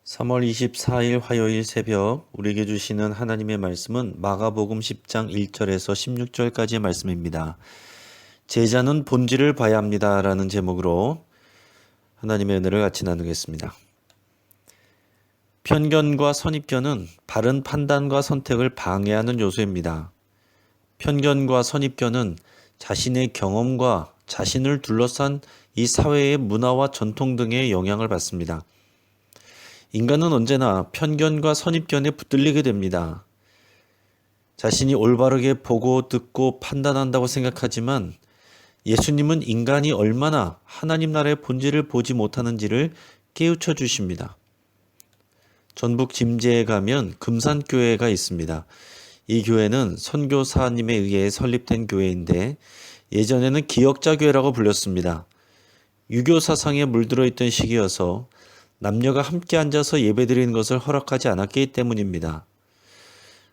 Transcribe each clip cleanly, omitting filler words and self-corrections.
3월 24일 화요일 새벽 우리에게 주시는 하나님의 말씀은 마가복음 10장 1절에서 16절까지의 말씀입니다. 제자는 본질을 봐야 합니다라는 제목으로 하나님의 은혜를 같이 나누겠습니다. 편견과 선입견은 바른 판단과 선택을 방해하는 요소입니다. 편견과 선입견은 자신의 경험과 자신을 둘러싼 이 사회의 문화와 전통 등의 영향을 받습니다. 인간은 언제나 편견과 선입견에 붙들리게 됩니다. 자신이 올바르게 보고 듣고 판단한다고 생각하지만 예수님은 인간이 얼마나 하나님 나라의 본질을 보지 못하는지를 깨우쳐 주십니다. 전북 짐제에 가면 금산교회가 있습니다. 이 교회는 선교사님에 의해 설립된 교회인데 예전에는 기역자교회라고 불렸습니다. 유교 사상에 물들어 있던 시기여서 남녀가 함께 앉아서 예배드리는 것을 허락하지 않았기 때문입니다.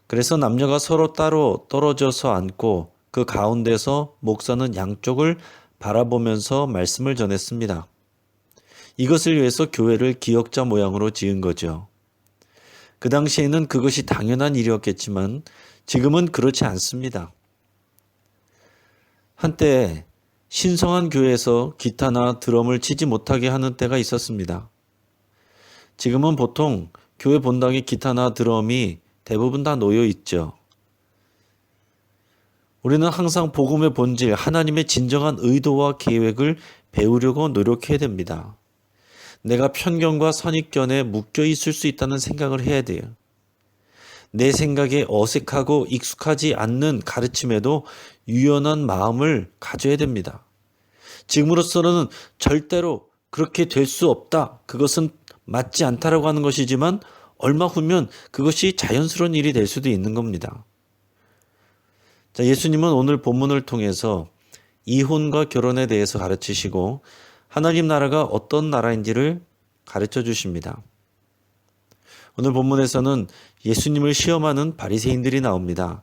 그래서 남녀가 서로 따로 떨어져서 앉고 그 가운데서 목사는 양쪽을 바라보면서 말씀을 전했습니다. 이것을 위해서 교회를 기역자 모양으로 지은 거죠. 그 당시에는 그것이 당연한 일이었겠지만 지금은 그렇지 않습니다. 한때 신성한 교회에서 기타나 드럼을 치지 못하게 하는 때가 있었습니다. 지금은 보통 교회 본당에 기타나 드럼이 대부분 다 놓여 있죠. 우리는 항상 복음의 본질, 하나님의 진정한 의도와 계획을 배우려고 노력해야 됩니다. 내가 편견과 선입견에 묶여 있을 수 있다는 생각을 해야 돼요. 내 생각에 어색하고 익숙하지 않는 가르침에도 유연한 마음을 가져야 됩니다. 지금으로서는 절대로 그렇게 될 수 없다. 그것은 맞지 않다라고 하는 것이지만 얼마 후면 그것이 자연스러운 일이 될 수도 있는 겁니다. 자, 예수님은 오늘 본문을 통해서 이혼과 결혼에 대해서 가르치시고 하나님 나라가 어떤 나라인지를 가르쳐 주십니다. 오늘 본문에서는 예수님을 시험하는 바리새인들이 나옵니다.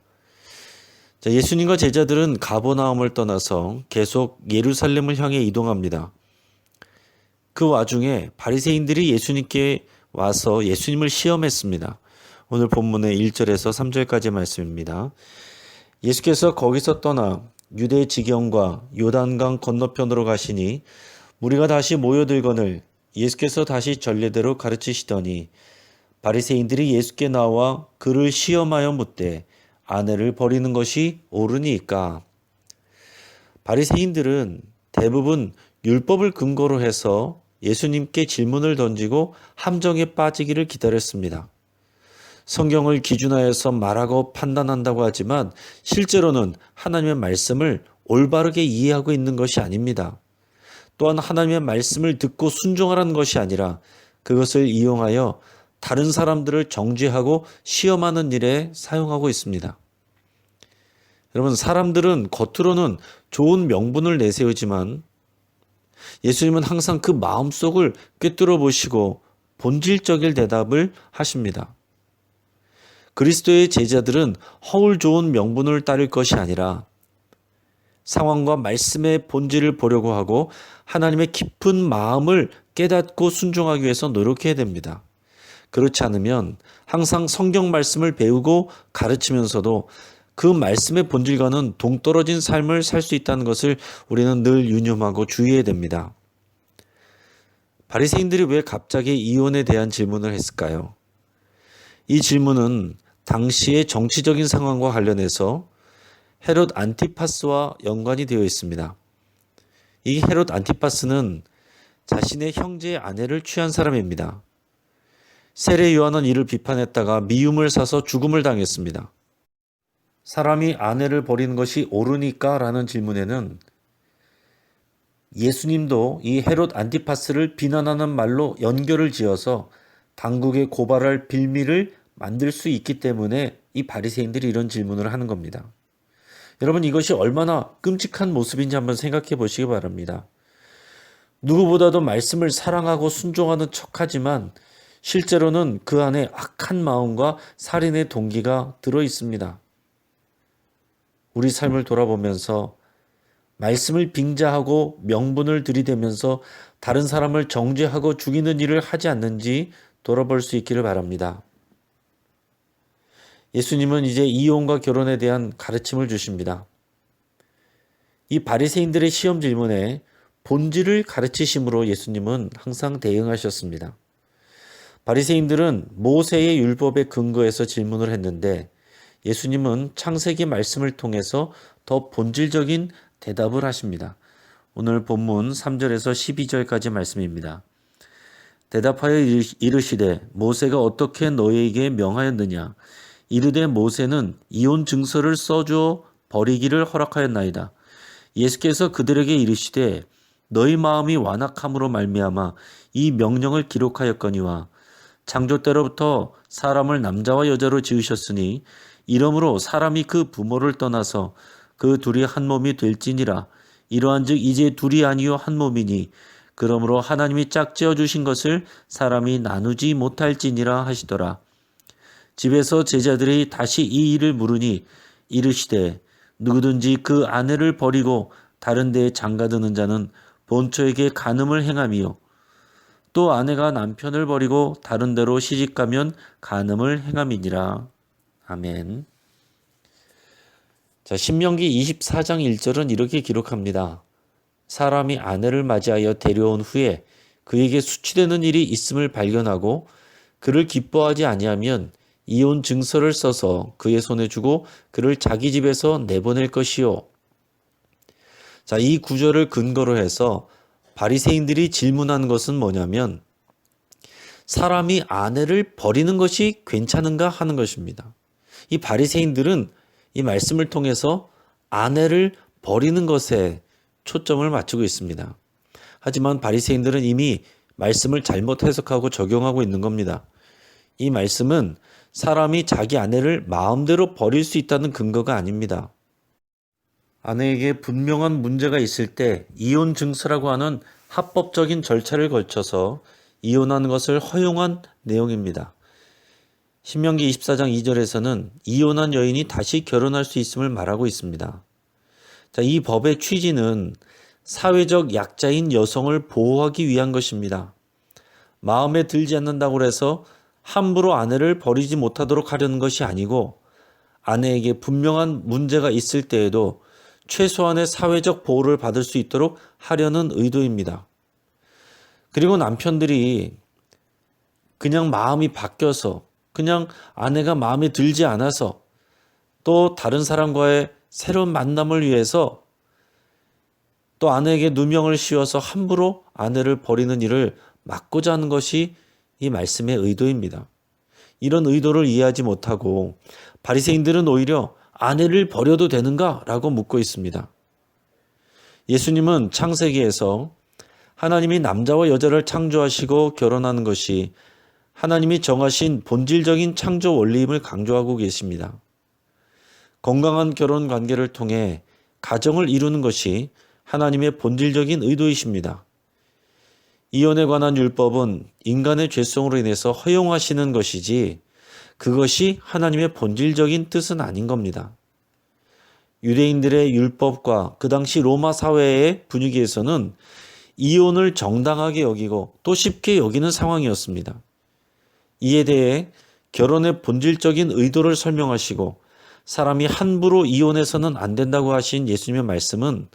자, 예수님과 제자들은 가버나움을 떠나서 계속 예루살렘을 향해 이동합니다. 그 와중에 바리새인들이 예수님께 와서 예수님을 시험했습니다. 오늘 본문의 1절에서 3절까지 말씀입니다. 예수께서 거기서 떠나 유대 지경과 요단강 건너편으로 가시니 무리가 다시 모여들거늘 예수께서 다시 전례대로 가르치시더니 바리새인들이 예수께 나와 그를 시험하여 묻되 아내를 버리는 것이 옳으니까. 바리새인들은 대부분 율법을 근거로 해서 예수님께 질문을 던지고 함정에 빠지기를 기다렸습니다. 성경을 기준하여서 말하고 판단한다고 하지만 실제로는 하나님의 말씀을 올바르게 이해하고 있는 것이 아닙니다. 또한 하나님의 말씀을 듣고 순종하라는 것이 아니라 그것을 이용하여 다른 사람들을 정죄하고 시험하는 일에 사용하고 있습니다. 여러분, 사람들은 겉으로는 좋은 명분을 내세우지만 예수님은 항상 그 마음속을 꿰뚫어 보시고 본질적인 대답을 하십니다. 그리스도의 제자들은 허울 좋은 명분을 따를 것이 아니라 상황과 말씀의 본질을 보려고 하고 하나님의 깊은 마음을 깨닫고 순종하기 위해서 노력해야 됩니다. 그렇지 않으면 항상 성경 말씀을 배우고 가르치면서도 그 말씀의 본질과는 동떨어진 삶을 살 수 있다는 것을 우리는 늘 유념하고 주의해야 됩니다. 바리새인들이 왜 갑자기 이혼에 대한 질문을 했을까요? 이 질문은 당시의 정치적인 상황과 관련해서 헤롯 안티파스와 연관이 되어 있습니다. 이 헤롯 안티파스는 자신의 형제의 아내를 취한 사람입니다. 세례 요한은 이를 비판했다가 미움을 사서 죽음을 당했습니다. 사람이 아내를 버리는 것이 옳으니까? 라는 질문에는 예수님도 이 헤롯 안티파스를 비난하는 말로 연결을 지어서 당국에 고발할 빌미를 만들 수 있기 때문에 이 바리새인들이 이런 질문을 하는 겁니다. 여러분, 이것이 얼마나 끔찍한 모습인지 한번 생각해 보시기 바랍니다. 누구보다도 말씀을 사랑하고 순종하는 척하지만 실제로는 그 안에 악한 마음과 살인의 동기가 들어 있습니다. 우리 삶을 돌아보면서 말씀을 빙자하고 명분을 들이대면서 다른 사람을 정죄하고 죽이는 일을 하지 않는지 돌아볼 수 있기를 바랍니다. 예수님은 이제 이혼과 결혼에 대한 가르침을 주십니다. 이 바리새인들의 시험 질문에 본질을 가르치심으로 예수님은 항상 대응하셨습니다. 바리새인들은 모세의 율법에 근거해서 질문을 했는데 예수님은 창세기 말씀을 통해서 더 본질적인 대답을 하십니다. 오늘 본문 3절에서 12절까지 말씀입니다. 대답하여 이르시되 모세가 어떻게 너희에게 명하였느냐? 이르되 모세는 이혼 증서를 써주어 버리기를 허락하였나이다. 예수께서 그들에게 이르시되 너희 마음이 완악함으로 말미암아 이 명령을 기록하였거니와 창조 때로부터 사람을 남자와 여자로 지으셨으니 이러므로 사람이 그 부모를 떠나서 그 둘이 한 몸이 될지니라. 이러한즉 이제 둘이 아니요 한 몸이니 그러므로 하나님이 짝지어 주신 것을 사람이 나누지 못할지니라 하시더라. 집에서 제자들이 다시 이 일을 물으니 이르시되 누구든지 그 아내를 버리고 다른 데에 장가드는 자는 본처에게 간음을 행함이요 또 아내가 남편을 버리고 다른 데로 시집가면 간음을 행함이니라. 아멘. 자, 신명기 24장 1절은 이렇게 기록합니다. 사람이 아내를 맞이하여 데려온 후에 그에게 수치되는 일이 있음을 발견하고 그를 기뻐하지 아니하면 이혼 증서를 써서 그의 손에 주고 그를 자기 집에서 내보낼 것이요. 자, 이 구절을 근거로 해서 바리새인들이 질문한 것은 뭐냐면 사람이 아내를 버리는 것이 괜찮은가 하는 것입니다. 이 바리새인들은 이 말씀을 통해서 아내를 버리는 것에 초점을 맞추고 있습니다. 하지만 바리새인들은 이미 말씀을 잘못 해석하고 적용하고 있는 겁니다. 이 말씀은 사람이 자기 아내를 마음대로 버릴 수 있다는 근거가 아닙니다. 아내에게 분명한 문제가 있을 때 이혼 증서라고 하는 합법적인 절차를 거쳐서 이혼하는 것을 허용한 내용입니다. 신명기 24장 2절에서는 이혼한 여인이 다시 결혼할 수 있음을 말하고 있습니다. 자, 이 법의 취지는 사회적 약자인 여성을 보호하기 위한 것입니다. 마음에 들지 않는다고 해서 함부로 아내를 버리지 못하도록 하려는 것이 아니고 아내에게 분명한 문제가 있을 때에도 최소한의 사회적 보호를 받을 수 있도록 하려는 의도입니다. 그리고 남편들이 그냥 마음이 바뀌어서 그냥 아내가 마음에 들지 않아서 또 다른 사람과의 새로운 만남을 위해서 또 아내에게 누명을 씌워서 함부로 아내를 버리는 일을 막고자 하는 것이 이 말씀의 의도입니다. 이런 의도를 이해하지 못하고 바리새인들은 오히려 아내를 버려도 되는가? 라고 묻고 있습니다. 예수님은 창세기에서 하나님이 남자와 여자를 창조하시고 결혼하는 것이 하나님이 정하신 본질적인 창조 원리임을 강조하고 계십니다. 건강한 결혼 관계를 통해 가정을 이루는 것이 하나님의 본질적인 의도이십니다. 이혼에 관한 율법은 인간의 죄성으로 인해서 허용하시는 것이지 그것이 하나님의 본질적인 뜻은 아닌 겁니다. 유대인들의 율법과 그 당시 로마 사회의 분위기에서는 이혼을 정당하게 여기고 또 쉽게 여기는 상황이었습니다. 이에 대해 결혼의 본질적인 의도를 설명하시고 사람이 함부로 이혼해서는 안 된다고 하신 예수님의 말씀은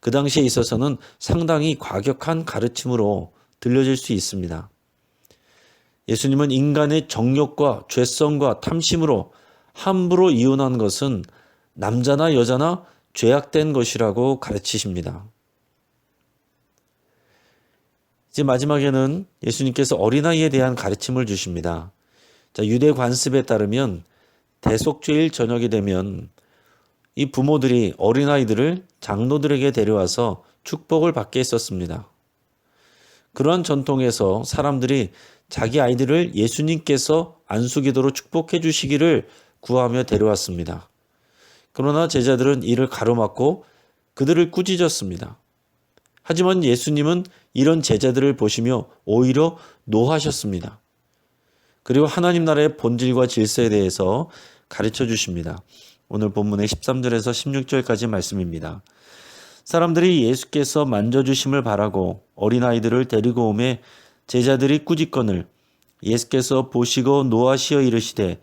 그 당시에 있어서는 상당히 과격한 가르침으로 들려질 수 있습니다. 예수님은 인간의 정욕과 죄성과 탐심으로 함부로 이혼한 것은 남자나 여자나 죄악된 것이라고 가르치십니다. 이제 마지막에는 예수님께서 어린아이에 대한 가르침을 주십니다. 자, 유대 관습에 따르면 대속죄일 저녁이 되면 이 부모들이 어린아이들을 장로들에게 데려와서 축복을 받게 했었습니다. 그러한 전통에서 사람들이 자기 아이들을 예수님께서 안수기도로 축복해 주시기를 구하며 데려왔습니다. 그러나 제자들은 이를 가로막고 그들을 꾸짖었습니다. 하지만 예수님은 이런 제자들을 보시며 오히려 노하셨습니다. 그리고 하나님 나라의 본질과 질서에 대해서 가르쳐 주십니다. 오늘 본문의 13절에서 16절까지 말씀입니다. 사람들이 예수께서 만져주심을 바라고 어린아이들을 데리고 오매 제자들이 꾸짖거늘 예수께서 보시고 노하시어 이르시되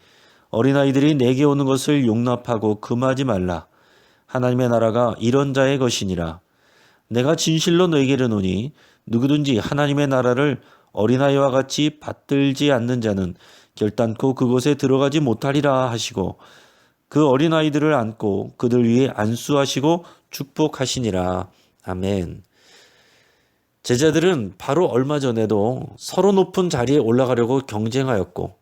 어린아이들이 내게 오는 것을 용납하고 금하지 말라. 하나님의 나라가 이런 자의 것이니라. 내가 진실로 너에게 이르노니 누구든지 하나님의 나라를 어린아이와 같이 받들지 않는 자는 결단코 그곳에 들어가지 못하리라 하시고 그 어린아이들을 안고 그들 위에 안수하시고 축복하시니라. 아멘. 제자들은 바로 얼마 전에도 서로 높은 자리에 올라가려고 경쟁하였고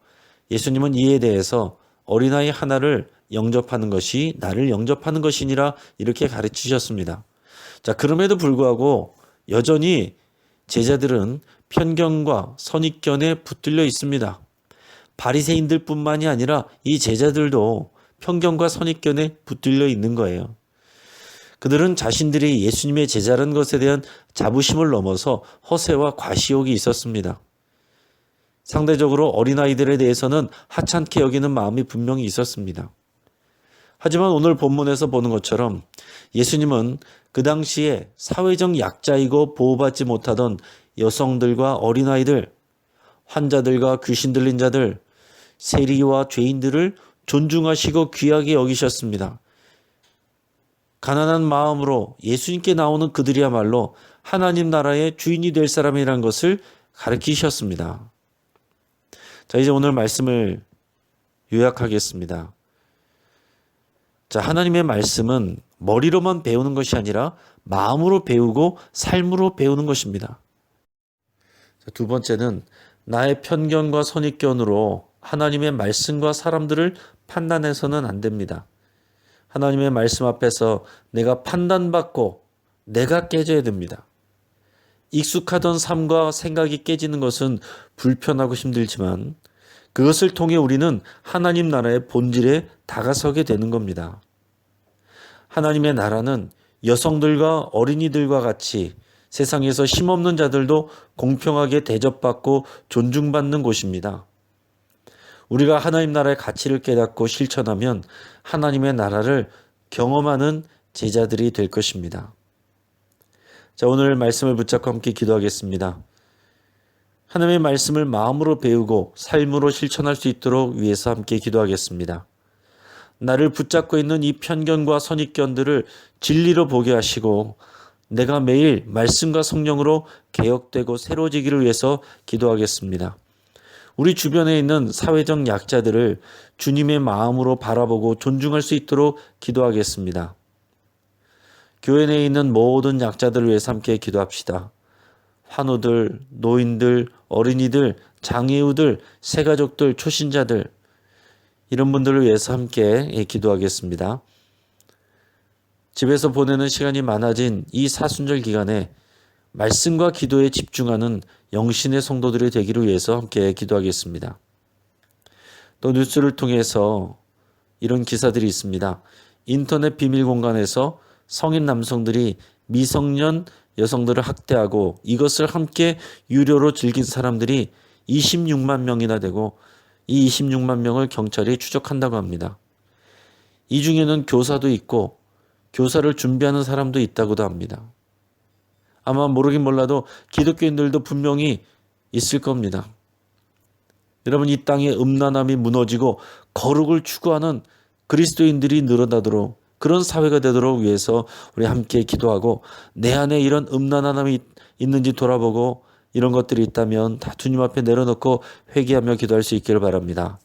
예수님은 이에 대해서 어린아이 하나를 영접하는 것이 나를 영접하는 것이니라 이렇게 가르치셨습니다. 자, 그럼에도 불구하고 여전히 제자들은 편견과 선입견에 붙들려 있습니다. 바리새인들뿐만이 아니라 이 제자들도 편견과 선입견에 붙들려 있는 거예요. 그들은 자신들이 예수님의 제자라는 것에 대한 자부심을 넘어서 허세와 과시욕이 있었습니다. 상대적으로 어린아이들에 대해서는 하찮게 여기는 마음이 분명히 있었습니다. 하지만 오늘 본문에서 보는 것처럼 예수님은 그 당시에 사회적 약자이고 보호받지 못하던 여성들과 어린아이들, 환자들과 귀신 들린 자들, 세리와 죄인들을 존중하시고 귀하게 여기셨습니다. 가난한 마음으로 예수님께 나오는 그들이야말로 하나님 나라의 주인이 될 사람이라는 것을 가르치셨습니다. 자, 이제 오늘 말씀을 요약하겠습니다. 자, 하나님의 말씀은 머리로만 배우는 것이 아니라 마음으로 배우고 삶으로 배우는 것입니다. 자, 두 번째는 나의 편견과 선입견으로 하나님의 말씀과 사람들을 판단해서는 안 됩니다. 하나님의 말씀 앞에서 내가 판단받고 내가 깨져야 됩니다. 익숙하던 삶과 생각이 깨지는 것은 불편하고 힘들지만 그것을 통해 우리는 하나님 나라의 본질에 다가서게 되는 겁니다. 하나님의 나라는 여성들과 어린이들과 같이 세상에서 힘없는 자들도 공평하게 대접받고 존중받는 곳입니다. 우리가 하나님 나라의 가치를 깨닫고 실천하면 하나님의 나라를 경험하는 제자들이 될 것입니다. 자, 오늘 말씀을 붙잡고 함께 기도하겠습니다. 하나님의 말씀을 마음으로 배우고 삶으로 실천할 수 있도록 위해서 함께 기도하겠습니다. 나를 붙잡고 있는 이 편견과 선입견들을 진리로 보게 하시고 내가 매일 말씀과 성령으로 개혁되고 새로워지기를 위해서 기도하겠습니다. 우리 주변에 있는 사회적 약자들을 주님의 마음으로 바라보고 존중할 수 있도록 기도하겠습니다. 교회 내에 있는 모든 약자들을 위해서 함께 기도합시다. 환우들, 노인들, 어린이들, 장애우들, 새가족들, 초신자들 이런 분들을 위해서 함께 기도하겠습니다. 집에서 보내는 시간이 많아진 이 사순절 기간에 말씀과 기도에 집중하는 영신의 성도들이 되기를 위해서 함께 기도하겠습니다. 또 뉴스를 통해서 이런 기사들이 있습니다. 인터넷 비밀 공간에서 성인 남성들이 미성년 여성들을 학대하고 이것을 함께 유료로 즐긴 사람들이 26만 명이나 되고 이 26만 명을 경찰이 추적한다고 합니다. 이 중에는 교사도 있고 교사를 준비하는 사람도 있다고도 합니다. 아마 모르긴 몰라도 기독교인들도 분명히 있을 겁니다. 여러분, 이 땅에 음란함이 무너지고 거룩을 추구하는 그리스도인들이 늘어나도록 그런 사회가 되도록 위해서 우리 함께 기도하고 내 안에 이런 음란함이 있는지 돌아보고 이런 것들이 있다면 다 주님 앞에 내려놓고 회개하며 기도할 수 있기를 바랍니다.